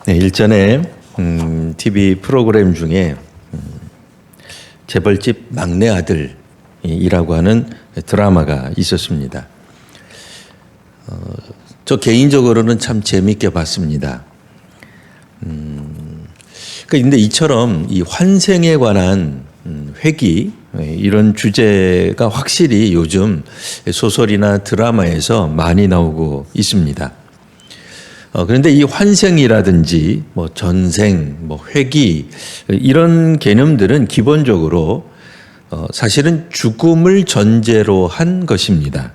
네, 일전에 TV 프로그램 중에 재벌집 막내 아들이라고 하는 드라마가 있었습니다. 저 개인적으로는 참 재미있게 봤습니다. 그런데 이처럼 이 환생에 관한 회귀 이런 주제가 확실히 요즘 소설이나 드라마에서 많이 나오고 있습니다. 그런데 이 환생이라든지 뭐 전생, 뭐 회귀 이런 개념들은 기본적으로 사실은 죽음을 전제로 한 것입니다.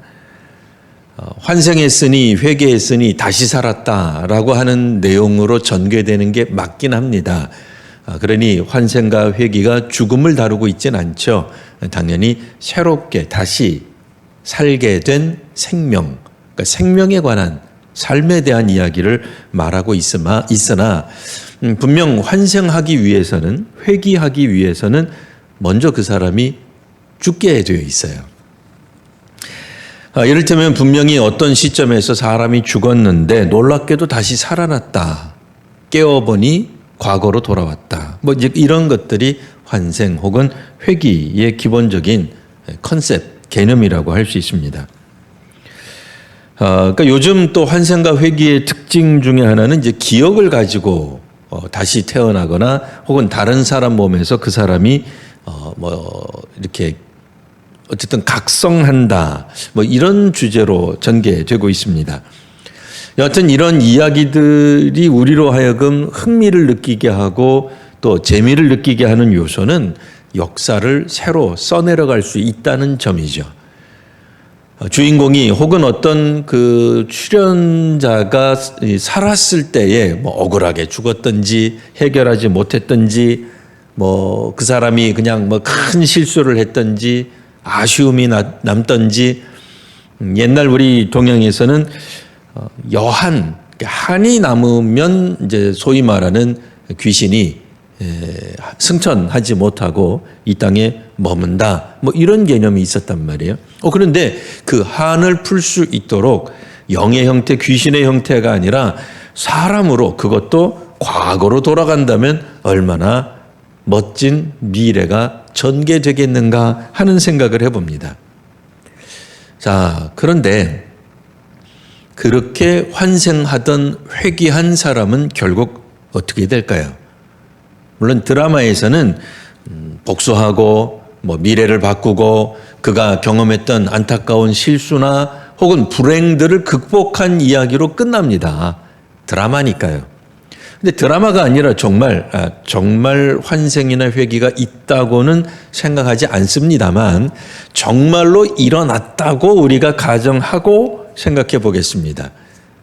환생했으니 회개했으니 다시 살았다라고 하는 내용으로 전개되는 게 맞긴 합니다. 그러니 환생과 회귀가 죽음을 다루고 있진 않죠. 당연히 새롭게 다시 살게 된 생명, 그러니까 생명에 관한 삶에 대한 이야기를 말하고 있으나 분명 환생하기 위해서는, 회귀하기 위해서는 먼저 그 사람이 죽게 되어 있어요. 이를테면 분명히 어떤 시점에서 사람이 죽었는데 놀랍게도 다시 살아났다. 깨어보니 과거로 돌아왔다. 뭐 이제 이런 것들이 환생 혹은 회귀의 기본적인 컨셉, 개념이라고 할 수 있습니다. 그러니까 요즘 또 환생과 회귀의 특징 중에 하나는 이제 기억을 가지고 다시 태어나거나 혹은 다른 사람 몸에서 그 사람이 이렇게 어쨌든 각성한다. 뭐 이런 주제로 전개되고 있습니다. 여하튼 이런 이야기들이 우리로 하여금 흥미를 느끼게 하고 또 재미를 느끼게 하는 요소는 역사를 새로 써내려갈 수 있다는 점이죠. 주인공이 혹은 어떤 그 출연자가 살았을 때에 뭐 억울하게 죽었든지 해결하지 못했든지 뭐 그 사람이 그냥 뭐 큰 실수를 했든지 아쉬움이 남든지 옛날 우리 동양에서는 한이 남으면 이제 소위 말하는 귀신이 승천하지 못하고 이 땅에 머문다. 뭐 이런 개념이 있었단 말이에요. 그런데 그 한을 풀 수 있도록 영의 형태, 귀신의 형태가 아니라 사람으로 그것도 과거로 돌아간다면 얼마나 멋진 미래가 전개되겠는가 하는 생각을 해봅니다. 자, 그런데 그렇게 환생하던 회귀한 사람은 결국 어떻게 될까요? 물론 드라마에서는 복수하고 뭐 미래를 바꾸고 그가 경험했던 안타까운 실수나 혹은 불행들을 극복한 이야기로 끝납니다. 드라마니까요. 근데 드라마가 아니라 정말 환생이나 회귀가 있다고는 생각하지 않습니다만 정말로 일어났다고 우리가 가정하고 생각해 보겠습니다.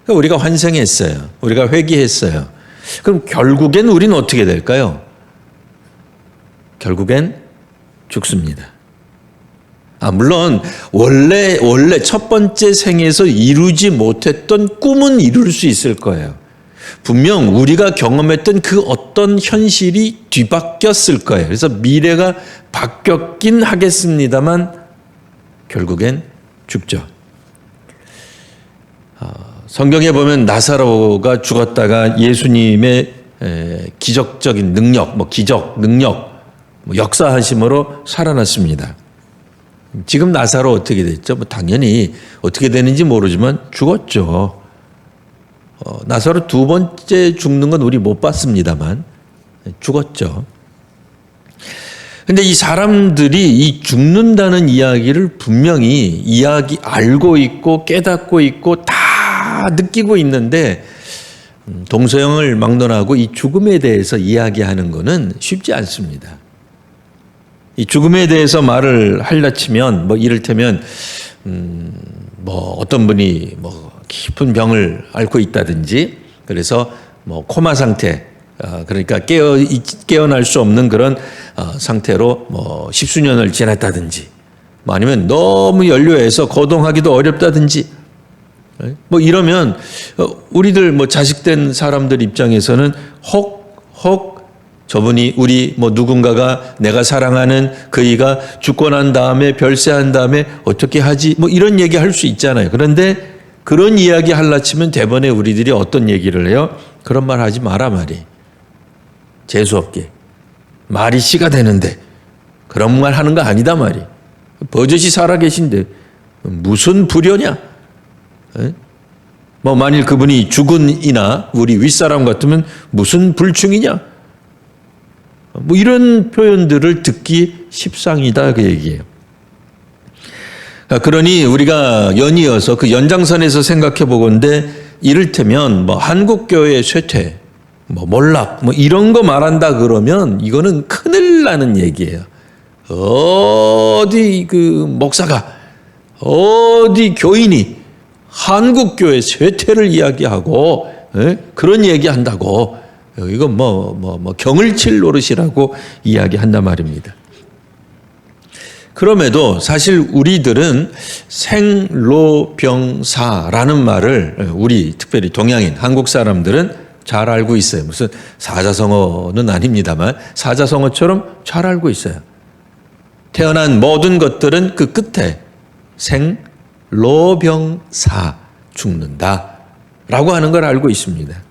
우리가 환생했어요. 우리가 회귀했어요. 그럼 결국엔 우리는 어떻게 될까요? 결국엔 죽습니다. 물론 원래 첫 번째 생에서 이루지 못했던 꿈은 이룰 수 있을 거예요. 분명 우리가 경험했던 그 어떤 현실이 뒤바뀌었을 거예요. 그래서 미래가 바뀌었긴 하겠습니다만 결국엔 죽죠. 성경에 보면 나사로가 죽었다가 예수님의 기적적인 능력, 역사하심으로 살아났습니다. 지금 나사로 어떻게 됐죠? 당연히 어떻게 되는지 모르지만 죽었죠. 나사로 두 번째 죽는 건 우리 못 봤습니다만 죽었죠. 근데 이 사람들이 이 죽는다는 이야기를 분명히 알고 있고 깨닫고 있고 다 느끼고 있는데 동서양을 막론하고 이 죽음에 대해서 이야기하는 것은 쉽지 않습니다. 이 죽음에 대해서 말을 하려치면 이를테면 어떤 분이 깊은 병을 앓고 있다든지 그래서 코마 상태 그러니까 깨어날 수 없는 그런 상태로 십수년을 지냈다든지 아니면 너무 연료해서 거동하기도 어렵다든지 이러면 우리들 자식된 사람들 입장에서는 혹 저분이 우리 누군가가 내가 사랑하는 그이가 죽고 난 다음에 별세한 다음에 어떻게 하지 이런 얘기 할 수 있잖아요. 그런데 그런 이야기 하려치면 대번에 우리들이 어떤 얘기를 해요? 그런 말 하지 마라 말이. 재수없게. 말이 씨가 되는데 그런 말 하는 거 아니다 말이. 버젓이 살아계신데 무슨 불효냐? 뭐 만일 그분이 죽은 이나 우리 윗사람 같으면 무슨 불충이냐? 뭐 이런 표현들을 듣기 십상이다 그 얘기예요. 그러니 우리가 연이어서 그 연장선에서 생각해 보건대 이를테면 뭐 한국교회 쇠퇴, 뭐 몰락, 뭐 이런 거 말한다 그러면 이거는 큰일 나는 얘기예요. 어디 그 목사가, 어디 교인이 한국교회 쇠퇴를 이야기하고 그런 얘기한다고 이건 뭐 경을 칠 노릇이라고 이야기한단 말입니다. 그럼에도 사실 우리들은 생로병사라는 말을 우리 특별히 동양인 한국 사람들은 잘 알고 있어요. 무슨 사자성어는 아닙니다만 사자성어처럼 잘 알고 있어요. 태어난 모든 것들은 그 끝에 생로병사 죽는다라고 하는 걸 알고 있습니다.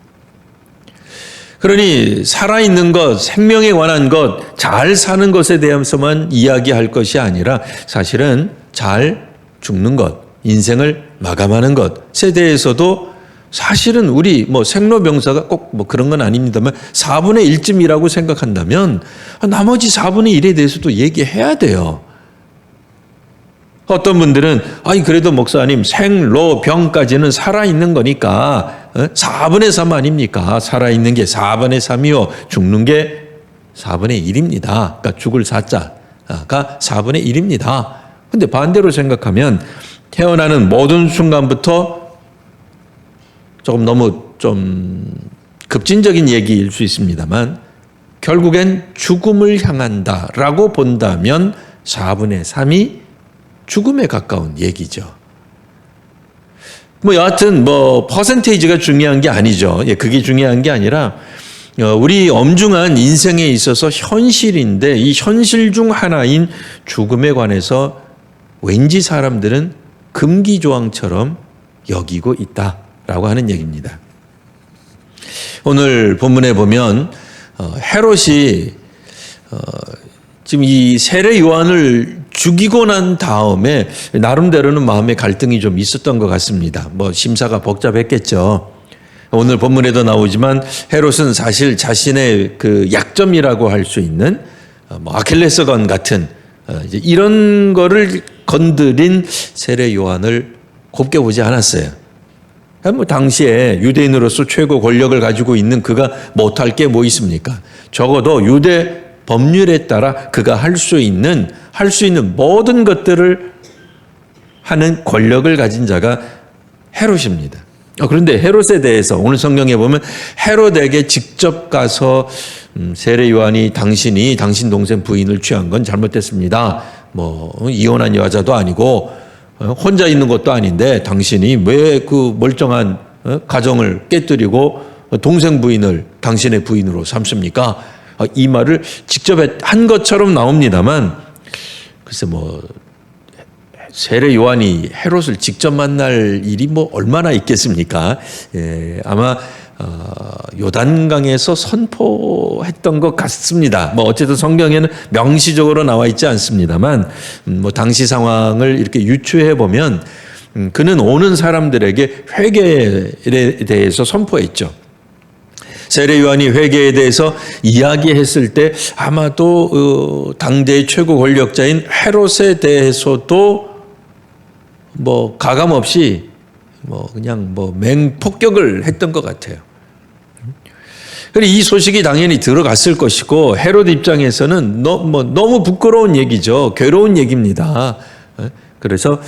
그러니 살아있는 것, 생명에 관한 것, 잘 사는 것에 대해서만 이야기할 것이 아니라 사실은 잘 죽는 것, 인생을 마감하는 것에 대해서도 사실은 우리 뭐 생로병사가 꼭 뭐 그런 건 아닙니다만 4분의 1쯤이라고 생각한다면 나머지 4분의 1에 대해서도 얘기해야 돼요. 어떤 분들은 아니 그래도 목사님 생로병까지는 살아있는 거니까 4분의 3 아닙니까? 살아있는 게 4분의 3이요. 죽는 게 4분의 1입니다. 그러니까 죽을 4자가 4분의 1입니다. 근데 반대로 생각하면 태어나는 모든 순간부터 조금 너무 좀 급진적인 얘기일 수 있습니다만 결국엔 죽음을 향한다라고 본다면 4분의 3이 죽음에 가까운 얘기죠. 뭐 여하튼 뭐 퍼센테이지가 중요한 게 아니죠. 예, 그게 중요한 게 아니라 우리 엄중한 인생에 있어서 현실인데 이 현실 중 하나인 죽음에 관해서 왠지 사람들은 금기조항처럼 여기고 있다라고 하는 얘기입니다. 오늘 본문에 보면 헤롯이 지금 이 세례 요한을 죽이고 난 다음에 나름대로는 마음의 갈등이 좀 있었던 것 같습니다. 뭐 심사가 복잡했겠죠. 오늘 본문에도 나오지만 헤롯은 사실 자신의 그 약점이라고 할 수 있는 뭐 아킬레스건 같은 이제 이런 거를 건드린 세례 요한을 곱게 보지 않았어요. 뭐 당시에 유대인으로서 최고 권력을 가지고 있는 그가 못할 게 뭐 있습니까? 적어도 유대 법률에 따라 그가 할 수 있는 모든 것들을 하는 권력을 가진 자가 헤롯입니다. 그런데 헤롯에 대해서 오늘 성경에 보면 헤롯에게 직접 가서 세례 요한이 당신이 당신 동생 부인을 취한 건 잘못됐습니다. 뭐 이혼한 여자도 아니고 혼자 있는 것도 아닌데 당신이 왜 그 멀쩡한 가정을 깨뜨리고 동생 부인을 당신의 부인으로 삼습니까? 이 말을 직접 한 것처럼 나옵니다만 글쎄 뭐 세례 요한이 헤롯을 직접 만날 일이 뭐 얼마나 있겠습니까? 예, 아마 요단강에서 선포했던 것 같습니다. 뭐 어쨌든 성경에는 명시적으로 나와 있지 않습니다만 뭐 당시 상황을 이렇게 유추해 보면 그는 오는 사람들에게 회개에 대해서 선포했죠. 세례 요한이 회개에 대해서 이야기했을 때 아마도 당대의 최고 권력자인 헤롯에 대해서도 뭐 가감 없이 뭐 그냥 뭐 맹폭격을 했던 것 같아요. 그리고 이 소식이 당연히 들어갔을 것이고 헤롯 입장에서는 너무 부끄러운 얘기죠. 괴로운 얘기입니다. 그래서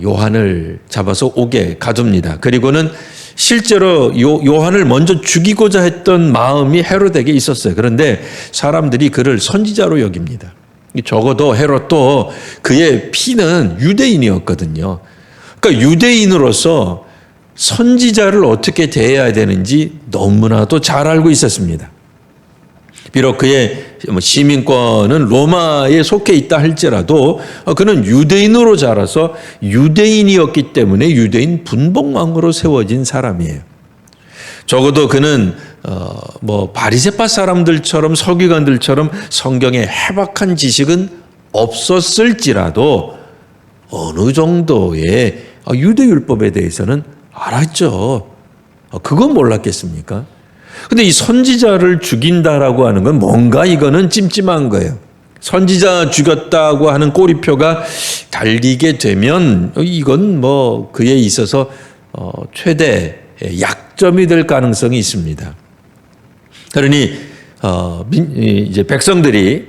요한을 잡아서 옥에 가둡니다. 그리고는 실제로 요한을 먼저 죽이고자 했던 마음이 헤롯에게 있었어요. 그런데 사람들이 그를 선지자로 여깁니다. 적어도 헤롯도 그의 피는 유대인이었거든요. 그러니까 유대인으로서 선지자를 어떻게 대해야 되는지 너무나도 잘 알고 있었습니다. 비록 그의 시민권은 로마에 속해 있다 할지라도 그는 유대인으로 자라서 유대인이었기 때문에 유대인 분봉왕으로 세워진 사람이에요. 적어도 그는 뭐 바리새파 사람들처럼 서기관들처럼 성경에 해박한 지식은 없었을지라도 어느 정도의 유대율법에 대해서는 알았죠. 그건 몰랐겠습니까? 근데 이 선지자를 죽인다라고 하는 건 뭔가 이거는 찜찜한 거예요. 선지자 죽였다고 하는 꼬리표가 달리게 되면 이건 뭐 그에 있어서 최대 약점이 될 가능성이 있습니다. 그러니 이제 백성들이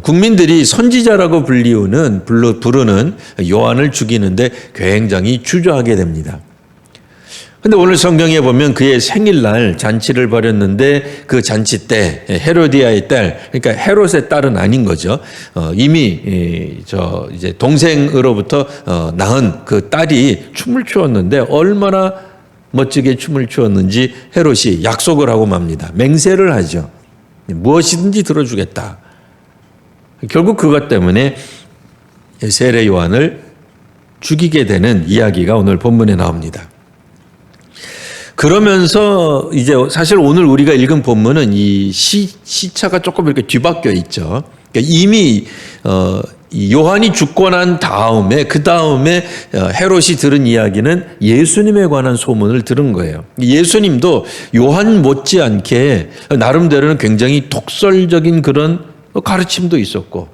국민들이 선지자라고 부르는 요한을 죽이는데 굉장히 주저하게 됩니다. 근데 오늘 성경에 보면 그의 생일날 잔치를 벌였는데 그 잔치 때 헤로디아의 딸, 그러니까 헤롯의 딸은 아닌 거죠. 이미 이제 동생으로부터 낳은 그 딸이 춤을 추었는데 얼마나 멋지게 춤을 추었는지 헤롯이 약속을 하고 맙니다. 맹세를 하죠. 무엇이든지 들어주겠다. 결국 그것 때문에 세례 요한을 죽이게 되는 이야기가 오늘 본문에 나옵니다. 그러면서 이제 사실 오늘 우리가 읽은 본문은 이 시차가 조금 이렇게 뒤바뀌어 있죠. 그러니까 이미 요한이 죽고 난 다음에 그 다음에 헤롯이 들은 이야기는 예수님에 관한 소문을 들은 거예요. 예수님도 요한 못지않게 나름대로는 굉장히 독설적인 그런 가르침도 있었고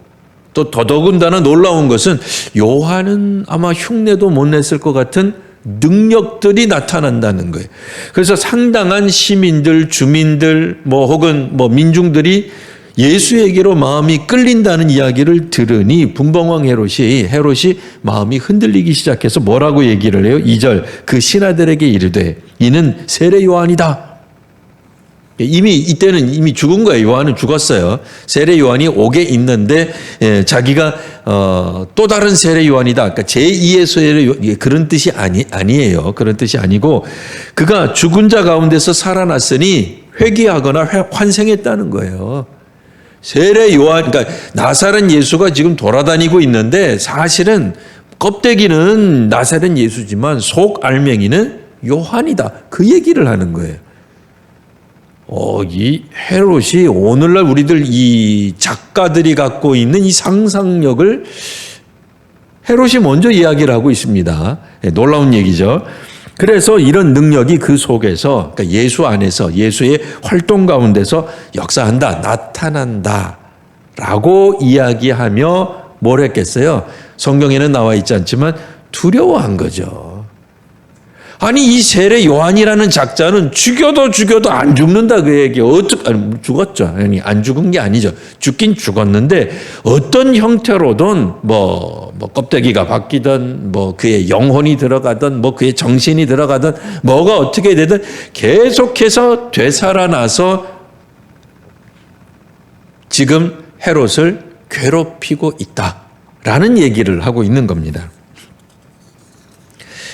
또 더더군다나 놀라운 것은 요한은 아마 흉내도 못 냈을 것 같은 능력들이 나타난다는 거예요. 그래서 상당한 시민들, 주민들, 혹은 민중들이 예수에게로 마음이 끌린다는 이야기를 들으니 분봉왕 헤롯이 마음이 흔들리기 시작해서 뭐라고 얘기를 해요? 2절 그 신하들에게 이르되 이는 세례 요한이다. 이때는 이미 죽은 거예요. 요한은 죽었어요. 세례 요한이 옥에 있는데 자기가 또 다른 세례 요한이다. 그러니까 제2의 세례 그런 뜻이 아니에요. 그런 뜻이 아니고 그가 죽은 자 가운데서 살아났으니 회개하거나 환생했다는 거예요. 세례 요한, 그러니까 나사렛 예수가 지금 돌아다니고 있는데 사실은 껍데기는 나사렛 예수지만 속 알맹이는 요한이다. 그 얘기를 하는 거예요. 이 헤롯이 오늘날 우리들 이 작가들이 갖고 있는 이 상상력을 헤롯이 먼저 이야기를 하고 있습니다. 놀라운 얘기죠. 그래서 이런 능력이 그 속에서, 그러니까 예수 안에서, 예수의 활동 가운데서 역사한다, 나타난다 라고 이야기하며 뭘 했겠어요? 성경에는 나와 있지 않지만 두려워한 거죠. 아니 이 세례 요한이라는 작자는 죽여도 안 죽는다 그 얘기. 죽었죠. 아니 안 죽은 게 아니죠. 죽긴 죽었는데 어떤 형태로든 껍데기가 바뀌든 그의 영혼이 들어가든 그의 정신이 들어가든 뭐가 어떻게 되든 계속해서 되살아나서 지금 헤롯을 괴롭히고 있다라는 얘기를 하고 있는 겁니다.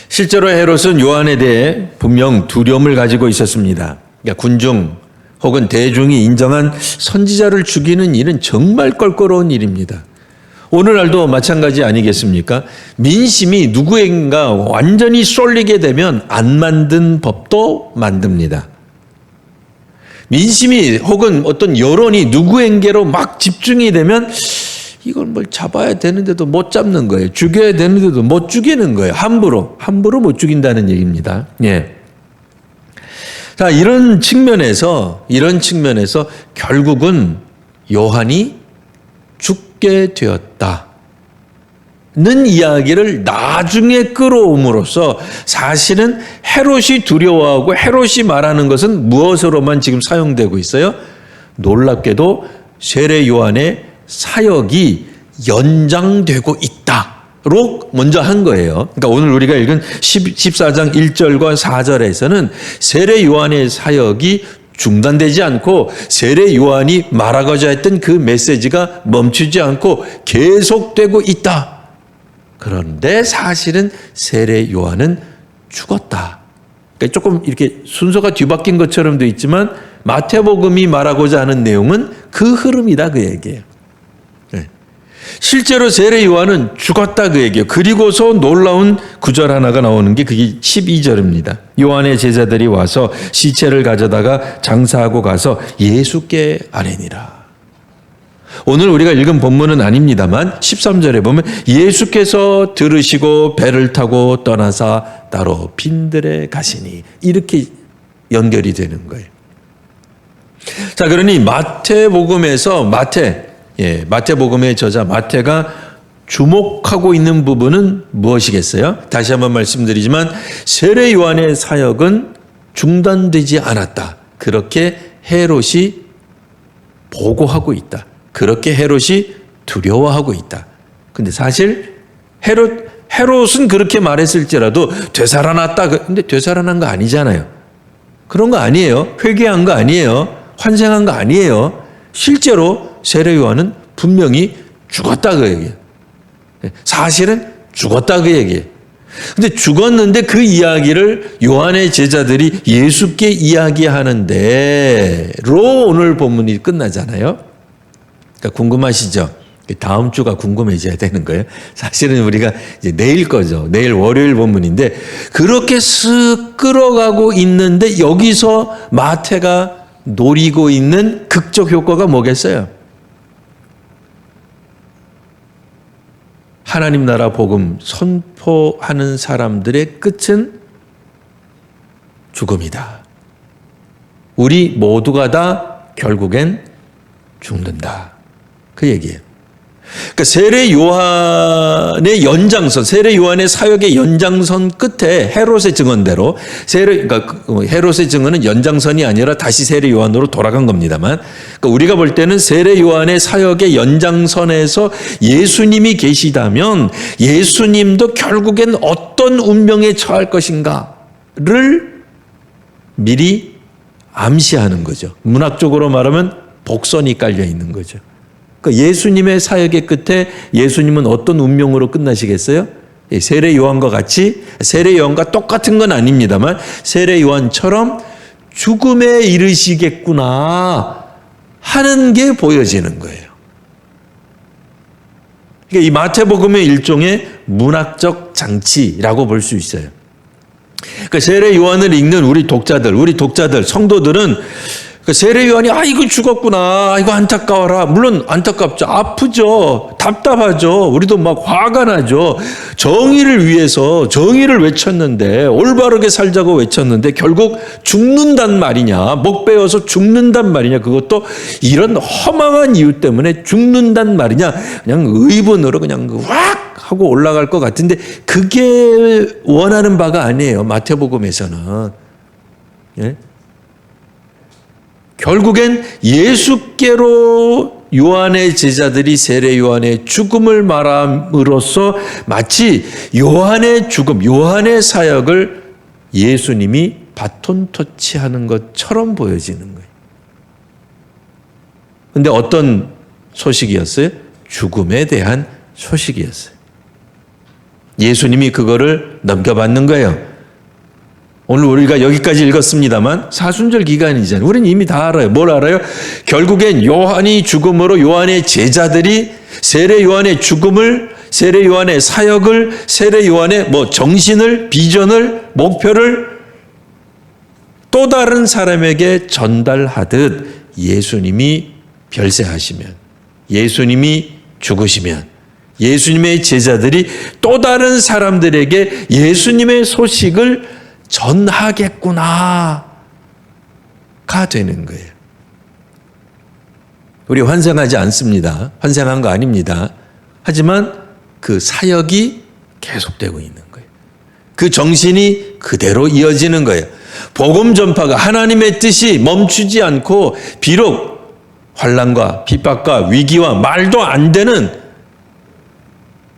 실제로 헤롯은 요한에 대해 분명 두려움을 가지고 있었습니다. 그러니까 군중 혹은 대중이 인정한 선지자를 죽이는 일은 정말 껄끄러운 일입니다. 오늘날도 마찬가지 아니겠습니까? 민심이 누구인가 완전히 쏠리게 되면 안 만든 법도 만듭니다. 민심이 혹은 어떤 여론이 누구에게로 막 집중이 되면 이걸 뭘 잡아야 되는데도 못 잡는 거예요. 죽여야 되는데도 못 죽이는 거예요. 함부로 못 죽인다는 얘기입니다. 예. 자, 이런 측면에서 결국은 요한이 죽게 되었다는 이야기를 나중에 끌어옴으로써 사실은 헤롯이 두려워하고 헤롯이 말하는 것은 무엇으로만 지금 사용되고 있어요? 놀랍게도 세례 요한의 사역이 연장되고 있다로 먼저 한 거예요. 그러니까 오늘 우리가 읽은 14장 1절과 4절에서는 세례 요한의 사역이 중단되지 않고 세례 요한이 말하고자 했던 그 메시지가 멈추지 않고 계속되고 있다. 그런데 사실은 세례 요한은 죽었다. 그러니까 조금 이렇게 순서가 뒤바뀐 것처럼 돼 있지만 마태복음이 말하고자 하는 내용은 그 흐름이다 그 얘기예요. 실제로 세례 요한은 죽었다 그 얘기예요. 그리고서 놀라운 구절 하나가 나오는 게 그게 12절입니다. 요한의 제자들이 와서 시체를 가져다가 장사하고 가서 예수께 아뢰니라. 오늘 우리가 읽은 본문은 아닙니다만 13절에 보면 예수께서 들으시고 배를 타고 떠나사 따로 빈들에 가시니 이렇게 연결이 되는 거예요. 자, 그러니 마태복음에서 마태복음의 저자 마태가 주목하고 있는 부분은 무엇이겠어요? 다시 한번 말씀드리지만 세례 요한의 사역은 중단되지 않았다. 그렇게 헤롯이 보고하고 있다. 그렇게 헤롯이 두려워하고 있다. 근데 사실 헤롯은 그렇게 말했을지라도 되살아났다. 근데 되살아난 거 아니잖아요. 그런 거 아니에요. 회개한 거 아니에요. 환생한 거 아니에요. 실제로 세례 요한은 분명히 죽었다 그 얘기예요. 사실은 죽었다 그 얘기예요. 근데 죽었는데 그 이야기를 요한의 제자들이 예수께 이야기하는 데로 오늘 본문이 끝나잖아요. 그러니까 궁금하시죠? 다음 주가 궁금해져야 되는 거예요. 사실은 우리가 이제 내일 거죠. 내일 월요일 본문인데 그렇게 쓱 끌어가고 있는데 여기서 마태가 노리고 있는 극적 효과가 뭐겠어요? 하나님 나라 복음 선포하는 사람들의 끝은 죽음이다. 우리 모두가 다 결국엔 죽는다. 그 얘기예요. 그러니까 세례 요한의 연장선, 세례 요한의 사역의 연장선 끝에 헤롯의 증언대로 그러니까 헤롯의 증언은 연장선이 아니라 다시 세례 요한으로 돌아간 겁니다만, 그러니까 우리가 볼 때는 세례 요한의 사역의 연장선에서 예수님이 계시다면 예수님도 결국엔 어떤 운명에 처할 것인가를 미리 암시하는 거죠. 문학적으로 말하면 복선이 깔려 있는 거죠. 그러니까 예수님의 사역의 끝에 예수님은 어떤 운명으로 끝나시겠어요? 세례 요한과 같이, 세례 요한과 똑같은 건 아닙니다만 세례 요한처럼 죽음에 이르시겠구나 하는 게 보여지는 거예요. 그러니까 이 마태복음의 일종의 문학적 장치라고 볼 수 있어요. 그러니까 세례 요한을 읽는 우리 독자들, 성도들은 세례 요한이 이거 죽었구나, 이거 안타까워라. 물론 안타깝죠. 아프죠. 답답하죠. 우리도 막 화가 나죠. 정의를 위해서 정의를 외쳤는데, 올바르게 살자고 외쳤는데 결국 죽는단 말이냐, 목 베어서 죽는단 말이냐, 그것도 이런 허망한 이유 때문에 죽는단 말이냐, 그냥 의분으로 그냥 확 하고 올라갈 것 같은데 그게 원하는 바가 아니에요. 마태복음에서는. 예? 결국엔 예수께로 요한의 제자들이 세례 요한의 죽음을 말함으로써 마치 요한의 죽음, 요한의 사역을 예수님이 바톤 터치하는 것처럼 보여지는 거예요. 그런데 어떤 소식이었어요? 죽음에 대한 소식이었어요. 예수님이 그거를 넘겨받는 거예요. 오늘 우리가 여기까지 읽었습니다만 사순절 기간이잖아요. 우리는 이미 다 알아요. 뭘 알아요? 결국엔 요한이 죽음으로 요한의 제자들이 세례 요한의 죽음을, 세례 요한의 사역을, 세례 요한의 정신을, 비전을, 목표를 또 다른 사람에게 전달하듯 예수님이 별세하시면, 예수님이 죽으시면 예수님의 제자들이 또 다른 사람들에게 예수님의 소식을 전하겠구나가 되는 거예요. 우리 환생하지 않습니다. 환생한 거 아닙니다. 하지만 그 사역이 계속되고 있는 거예요. 그 정신이 그대로 이어지는 거예요. 복음 전파가 하나님의 뜻이 멈추지 않고 비록 환난과 핍박과 위기와 말도 안 되는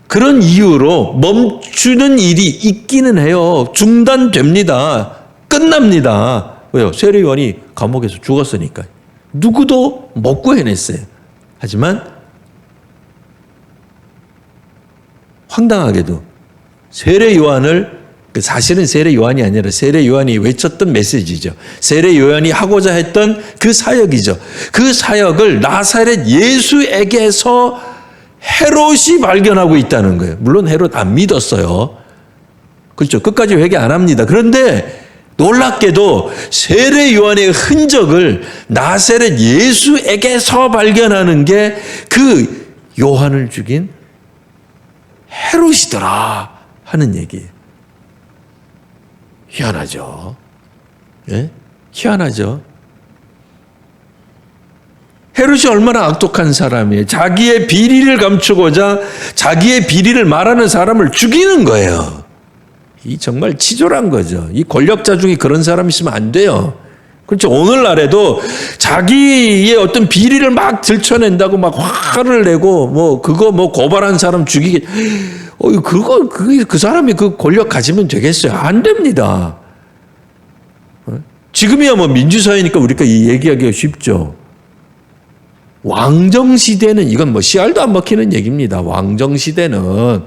그런 이유로 멈추는 일이 있기는 해요. 중단됩니다. 끝납니다. 왜요? 세례 요한이 감옥에서 죽었으니까. 누구도 못 구해냈어요. 하지만 황당하게도 세례 요한을, 사실은 세례 요한이 아니라 세례 요한이 외쳤던 메시지죠. 세례 요한이 하고자 했던 그 사역이죠. 그 사역을 나사렛 예수에게서 헤롯이 발견하고 있다는 거예요. 물론 헤롯 안 믿었어요. 그렇죠. 끝까지 회개 안 합니다. 그런데 놀랍게도 세례 요한의 흔적을 나사렛 예수에게서 발견하는 게 그 요한을 죽인 헤롯이더라 하는 얘기예요. 희한하죠. 예? 희한하죠. 헤롯이 얼마나 악독한 사람이에요. 자기의 비리를 감추고자 자기의 비리를 말하는 사람을 죽이는 거예요. 이 정말 치졸한 거죠. 이 권력자 중에 그런 사람 있으면 안 돼요. 그렇죠. 오늘날에도 자기의 어떤 비리를 막 들춰낸다고 막 화를 내고 뭐 그거 뭐 고발한 사람 죽이게 그 사람이 그 권력 가지면 되겠어요? 안 됩니다. 지금이야 뭐 민주사회니까 우리가 이 얘기하기가 쉽죠. 왕정시대는 이건 뭐 씨알도 안 먹히는 얘기입니다. 왕정시대는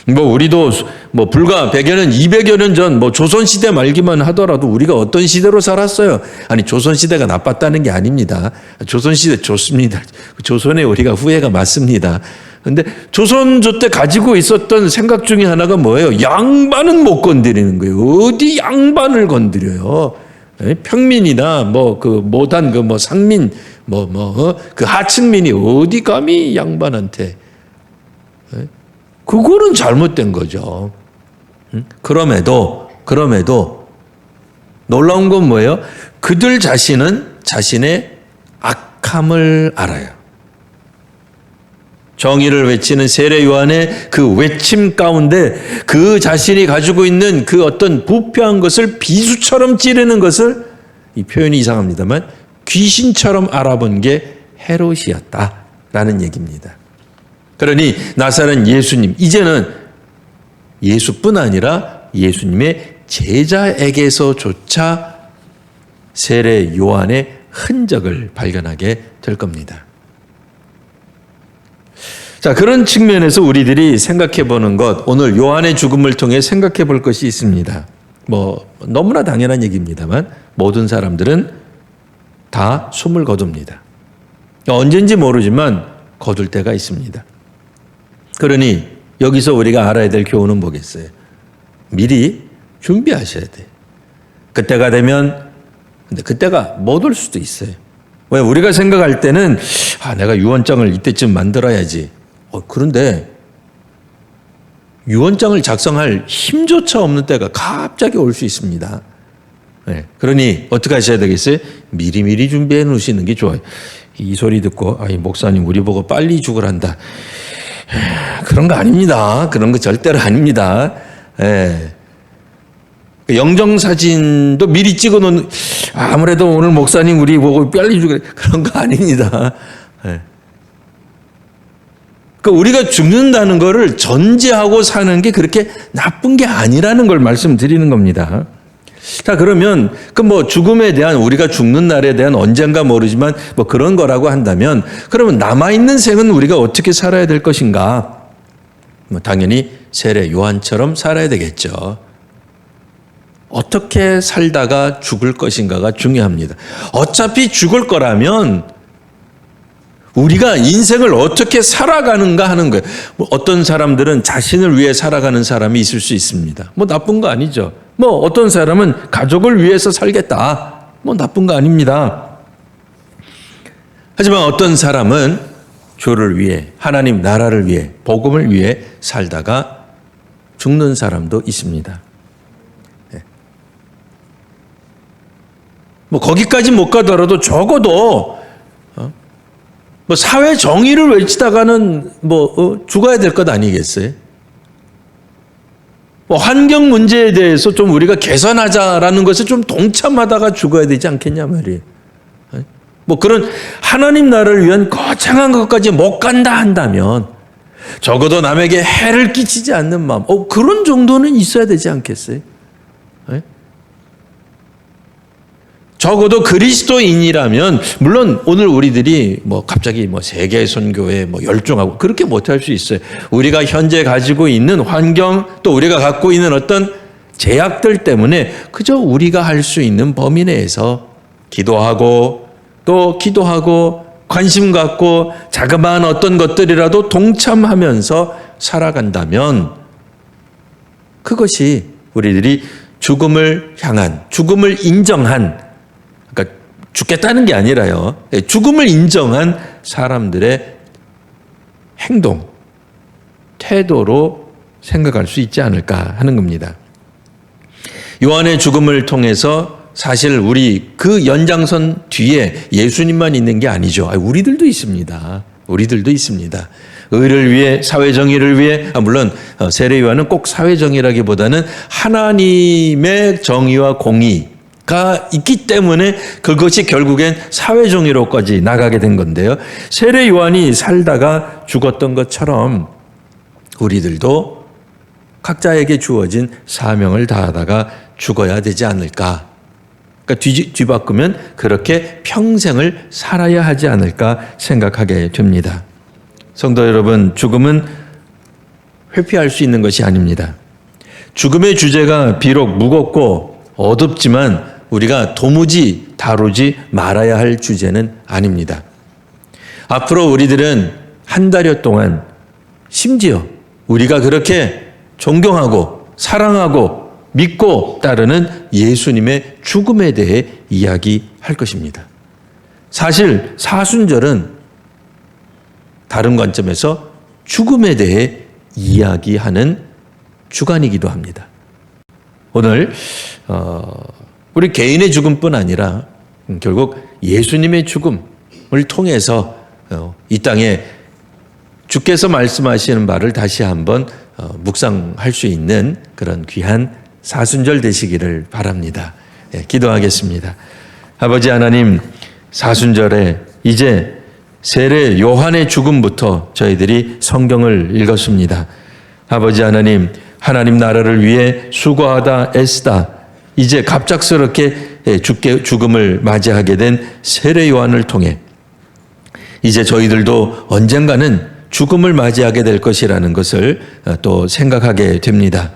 뭐 우리도 뭐 불과 100여 년, 200여 년 전 뭐 조선시대 말기만 하더라도 우리가 어떤 시대로 살았어요? 아니 조선시대가 나빴다는 게 아닙니다. 조선시대 좋습니다. 조선에 우리가 후회가 많습니다. 근데 조선조 때 가지고 있었던 생각 중에 하나가 뭐예요? 양반은 못 건드리는 거예요. 어디 양반을 건드려요? 평민이나 뭐 그 못한 그 뭐 상민 그 하층민이 어디 감히 양반한테 그거는 잘못된 거죠. 그럼에도 놀라운 건 뭐예요? 그들 자신은 자신의 악함을 알아요. 정의를 외치는 세례 요한의 그 외침 가운데 그 자신이 가지고 있는 그 어떤 부패한 것을 비수처럼 찌르는 것을, 이 표현이 이상합니다만 귀신처럼 알아본 게 헤롯이었다라는 얘기입니다. 그러니 나사렛 예수님, 이제는 예수뿐 아니라 예수님의 제자에게서조차 세례 요한의 흔적을 발견하게 될 겁니다. 자, 그런 측면에서 우리들이 생각해 보는 것, 오늘 요한의 죽음을 통해 생각해 볼 것이 있습니다. 뭐 너무나 당연한 얘기입니다만 모든 사람들은 다 숨을 거둡니다. 언젠지 모르지만 거둘 때가 있습니다. 그러니 여기서 우리가 알아야 될 교훈은 뭐겠어요? 미리 준비하셔야 돼요. 그때가 되면, 근데 그때가 못 올 수도 있어요. 왜? 우리가 생각할 때는 내가 유언장을 이때쯤 만들어야지. 그런데 유언장을 작성할 힘조차 없는 때가 갑자기 올 수 있습니다. 네. 그러니 어떻게 하셔야 되겠어요? 미리미리 준비해 놓으시는 게 좋아요. 이 소리 듣고 목사님 우리 보고 빨리 죽으란다. 그런 거 아닙니다. 그런 거 절대로 아닙니다. 예. 영정사진도 미리 찍어 놓는, 아무래도 오늘 목사님 우리 보고 빨리 죽으라. 그런 거 아닙니다. 예. 그러니까 우리가 죽는다는 거를 전제하고 사는 게 그렇게 나쁜 게 아니라는 걸 말씀드리는 겁니다. 자, 그러면 뭐 죽음에 대한, 우리가 죽는 날에 대한 언젠가 모르지만 뭐 그런 거라고 한다면, 그러면 남아있는 생은 우리가 어떻게 살아야 될 것인가? 뭐 당연히 세례 요한처럼 살아야 되겠죠. 어떻게 살다가 죽을 것인가가 중요합니다. 어차피 죽을 거라면 우리가 인생을 어떻게 살아가는가 하는 거예요. 뭐 어떤 사람들은 자신을 위해 살아가는 사람이 있을 수 있습니다. 뭐 나쁜 거 아니죠. 뭐 어떤 사람은 가족을 위해서 살겠다. 뭐 나쁜 거 아닙니다. 하지만 어떤 사람은 주를 위해, 하나님 나라를 위해, 복음을 위해 살다가 죽는 사람도 있습니다. 네. 뭐 거기까지 못 가더라도 적어도 뭐 사회 정의를 외치다가는 죽어야 될 것 아니겠어요? 뭐 환경 문제에 대해서 좀 우리가 개선하자라는 것을 좀 동참하다가 죽어야 되지 않겠냐 말이에요. 뭐 그런 하나님 나라를 위한 거창한 것까지 못 간다 한다면 적어도 남에게 해를 끼치지 않는 마음, 그런 정도는 있어야 되지 않겠어요? 적어도 그리스도인이라면, 물론 오늘 우리들이 갑자기 세계 선교에 열중하고 그렇게 못할 수 있어요. 우리가 현재 가지고 있는 환경, 또 우리가 갖고 있는 어떤 제약들 때문에 그저 우리가 할 수 있는 범위 내에서 기도하고 또 기도하고 관심 갖고 자그마한 어떤 것들이라도 동참하면서 살아간다면 그것이 우리들이 죽음을 향한, 죽음을 인정한, 그러니까 죽겠다는 게 아니라요, 죽음을 인정한 사람들의 행동, 태도로 생각할 수 있지 않을까 하는 겁니다. 요한의 죽음을 통해서 사실 우리 그 연장선 뒤에 예수님만 있는 게 아니죠. 우리들도 있습니다. 우리들도 있습니다. 의를 위해, 사회 정의를 위해, 물론 세례 요한은 꼭 사회 정의라기보다는 하나님의 정의와 공의가 있기 때문에 그것이 결국엔 사회 정의로까지 나가게 된 건데요. 세례 요한이 살다가 죽었던 것처럼 우리들도 각자에게 주어진 사명을 다하다가 죽어야 되지 않을까. 그러니까 뒤바꾸면 그렇게 평생을 살아야 하지 않을까 생각하게 됩니다. 성도 여러분, 죽음은 회피할 수 있는 것이 아닙니다. 죽음의 주제가 비록 무겁고 어둡지만 우리가 도무지 다루지 말아야 할 주제는 아닙니다. 앞으로 우리들은 한 달여 동안 심지어 우리가 그렇게 존경하고 사랑하고 믿고 따르는 예수님의 죽음에 대해 이야기할 것입니다. 사실 사순절은 다른 관점에서 죽음에 대해 이야기하는 주간이기도 합니다. 오늘 우리 개인의 죽음뿐 아니라 결국 예수님의 죽음을 통해서 이 땅에 주께서 말씀하시는 바를 다시 한번 묵상할 수 있는 그런 귀한 사순절 되시기를 바랍니다. 기도하겠습니다. 아버지 하나님, 사순절에 이제 세례 요한의 죽음부터 저희들이 성경을 읽었습니다. 아버지 하나님, 하나님 나라를 위해 수고하다 애쓰다 이제 갑작스럽게 죽음을 맞이하게 된 세례 요한을 통해 이제 저희들도 언젠가는 죽음을 맞이하게 될 것이라는 것을 또 생각하게 됩니다.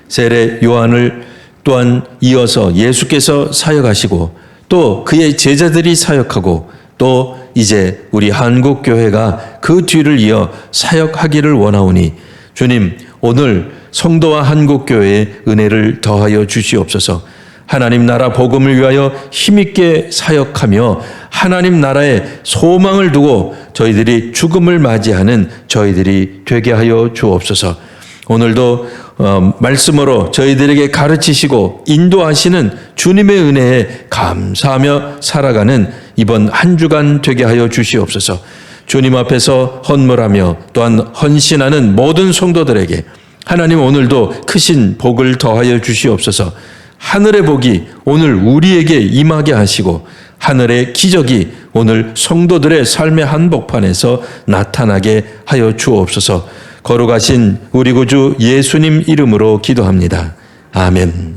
세례 요한을 또한 이어서 예수께서 사역하시고 또 그의 제자들이 사역하고 또 이제 우리 한국교회가 그 뒤를 이어 사역하기를 원하오니 주님, 오늘 성도와 한국교회에 은혜를 더하여 주시옵소서. 하나님 나라 복음을 위하여 힘있게 사역하며 하나님 나라에 소망을 두고 저희들이 죽음을 맞이하는 저희들이 되게 하여 주옵소서. 오늘도 말씀으로 저희들에게 가르치시고 인도하시는 주님의 은혜에 감사하며 살아가는 이번 한 주간 되게 하여 주시옵소서. 주님 앞에서 헌물하며 또한 헌신하는 모든 성도들에게 하나님 오늘도 크신 복을 더하여 주시옵소서. 하늘의 복이 오늘 우리에게 임하게 하시고 하늘의 기적이 오늘 성도들의 삶의 한복판에서 나타나게 하여 주옵소서. 거룩하신 우리 구주 예수님 이름으로 기도합니다. 아멘.